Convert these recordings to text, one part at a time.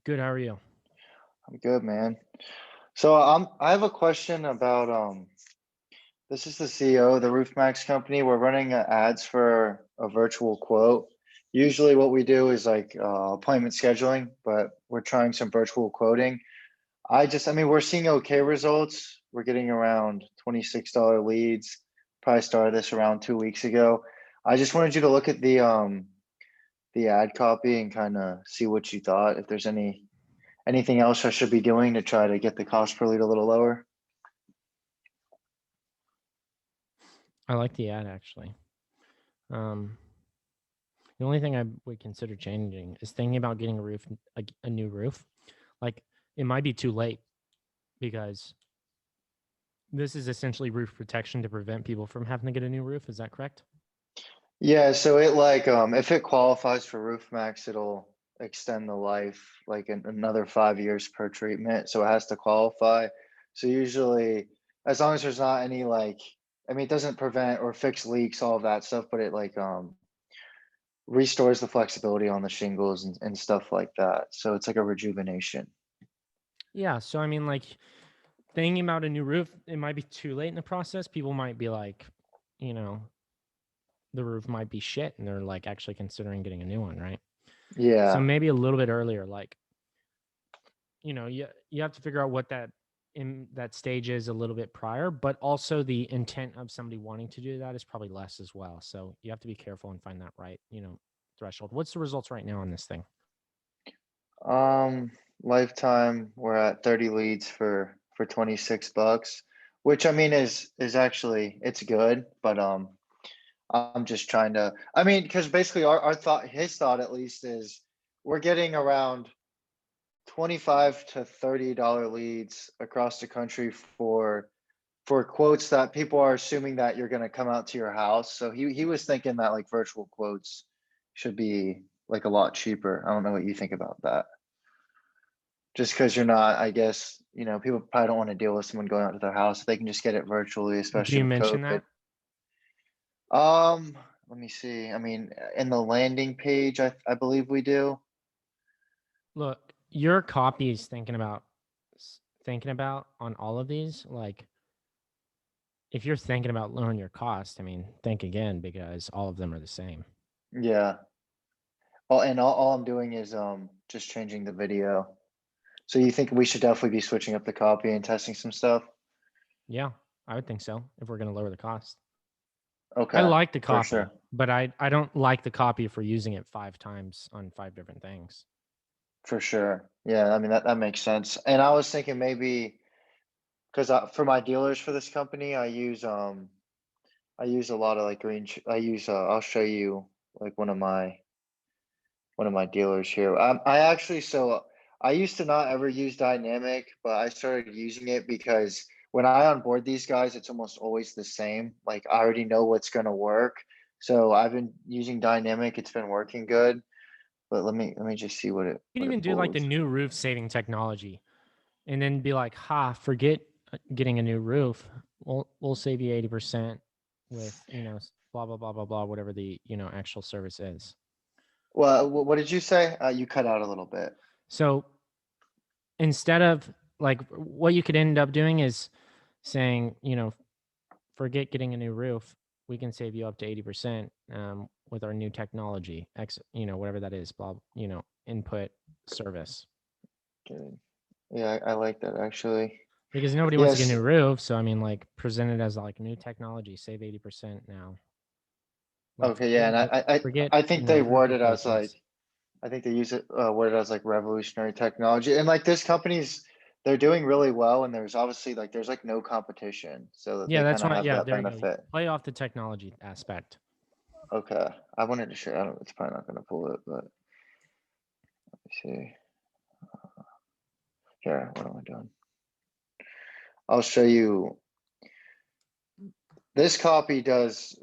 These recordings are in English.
Good. How are you? I'm good, man. So I have a question about this is the CEO of the Roof Max company. We're running ads for a virtual quote. Usually what we do is like appointment scheduling, but we're trying some virtual quoting. I mean, we're seeing okay results. We're getting around $26 leads. Probably started this around 2 weeks ago. I just wanted you to look at the ad copy and kind of see what you thought. If there's anything else I should be doing to try to get the cost per lead a little lower? I like the ad actually. Um, the only thing I would consider changing is thinking about getting a new roof. Like it might be too late because this is essentially roof protection to prevent people from having to get a new roof. Is that correct? Yeah, so it like if it qualifies for Roof Max, it'll extend the life like another 5 years per treatment. So it has to qualify. So usually, as long as there's not any like, I mean, it doesn't prevent or fix leaks, all of that stuff, but it like restores the flexibility on the shingles and stuff like that. So it's like a rejuvenation. Yeah. So I mean, like thinking about a new roof, it might be too late in the process. People might be like, you know, the roof might be shit, and they're like actually considering getting a new one, right? So Yeah. maybe a little bit earlier, like you have to figure out what that in that stage is a little bit prior, but also the intent of somebody wanting to do that is probably less as well. So you have to be careful and find that right, threshold. What's the results right now on this thing? Um, Lifetime, we're at 30 leads for $26, which I mean is actually it's good, but I'm just trying to I mean, because basically our thought his thought at least is we're getting around 25 to $30 leads across the country for quotes that people are assuming that you're gonna come out to your house. So he was thinking that like virtual quotes should be like a lot cheaper. I don't know what you think about that. Just because you're not, I guess, people probably don't want to deal with someone going out to their house. If they can just get it virtually, Do especially you with mention COVID. that? Let me see. I mean, in the landing page, I believe we do. Look, your copy is thinking about on all of these. Like, if you're thinking about lowering your cost, I mean, think again because all of them are the same. Yeah. All I'm doing is just changing the video. So you think we should definitely be switching up the copy and testing some stuff? Yeah, I would think so if we're going to lower the cost. I Okay, like the for copy, sure. but I don't like the copy for using it 5 times on 5 different things. For sure. Yeah, I mean that makes sense. And I was thinking maybe because for my dealers for this company, I use a lot of like I use I'll show you like one of my dealers here. I actually so I used to not ever use dynamic, but I started using it because when I onboard these guys, it's almost always the same. Like I already know what's going to work. So I've been using dynamic. It's been working good. But let me just see You can what it even do like the pulls. new roof saving technology and then be like, ha, forget getting a new roof. We'll save you 80% with, blah, blah, blah, blah, blah, whatever the, actual service is. Well, what did you say? You cut out a little bit. So instead of like what you could end up doing is saying, forget getting a new roof. We can save you up to 80% with our new technology, whatever that is, blah, input service. Okay. Yeah, I like that actually. Because nobody wants to get a Yes. new roof. So, I mean, like, present it as like new technology, save 80% now. Like, Okay. Yeah, and forget, I think they roof word it as like replacements. I think they use it worded as like revolutionary technology, and like this company's they're doing really well, and there's obviously like there's like no competition, so that Yeah, they that's kind of why. have Yeah, that there you go. benefit. Play off the technology aspect. Okay, I wanted to share. I don't. It's probably not going to pull it, but let me see. Here, what am I doing? I'll show you. This copy does.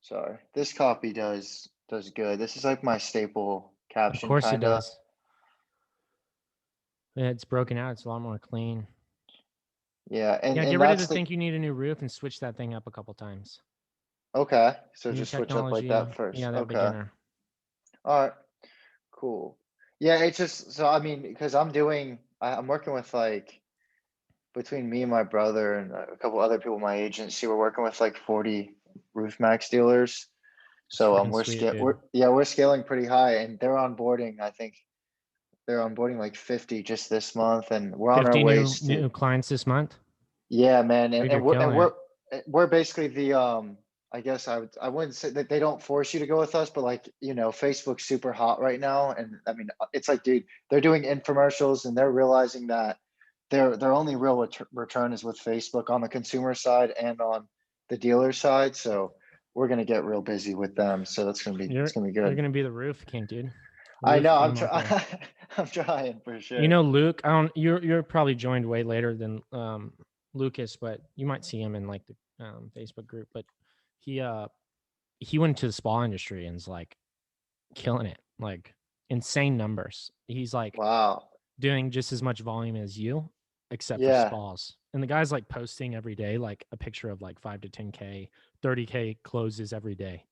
Sorry, this copy does good. This is like my staple Of caption, course it kind of. does. Yeah, it's broken out. It's a lot more clean. Yeah, Yeah, get and rid of the that's the think you need a new roof and switch that thing up a couple times. okay. So New just switch up like that technology. first. Yeah, that Okay. beginner. All right. Cool. Yeah, it's just so I mean, because I'm working with like between me and my brother and a couple other people in my agency, we're working with like 40 roof max dealers. It's So freaking sweet, dude. we're scaling pretty high, and they're onboarding. I think they're onboarding like 50 just this month, and we're on our 50 ways to. new clients this month. Yeah, man, Dude, you're killing it. we're basically the I guess I wouldn't say that they don't force you to go with us, but like, Facebook's super hot right now, and I mean, it's like, dude, they're doing infomercials, and they're realizing that their only real return is with Facebook on the consumer side and on the dealer side. So we're gonna get real busy with them. So it's You're gonna be you're good. gonna be the roof king, dude. I Roof know king monthly. I'm trying for You sure. know, Luke, I don't you're probably joined way later than Lucas, but you might see him in like the Facebook group. But he uh he went to the spa industry and is like killing it, like insane numbers. He's like Wow. doing just as much volume as you, except for Yeah, spas. And the guy's like posting every day, like a picture of like 5 to 10K, 30K closes every day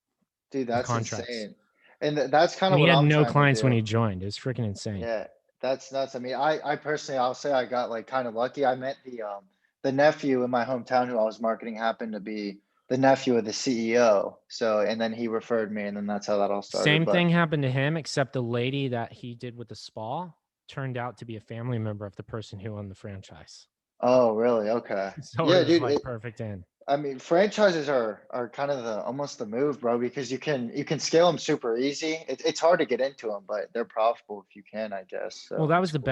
dude, of that's contracts. insane. And that's kind And of he what had I'm no trying to clients when do. he joined. It's freaking insane. Yeah, that's nuts. I mean, I personally, I'll say I got like kind of lucky. I met the nephew in my hometown who I was marketing happened to be the nephew of the CEO. So, and then he referred me, and then that's how that all started. Same But thing happened to him, except the lady that he did with the spa turned out to be a family member of the person who owned the franchise. oh, really? Okay. So it Yeah, was dude. like perfect in. I mean, franchises are kind of the almost the move, bro, because you can scale them super easy. It's hard to get into them, but they're profitable if you can, I guess. Well, So that was it's the cool.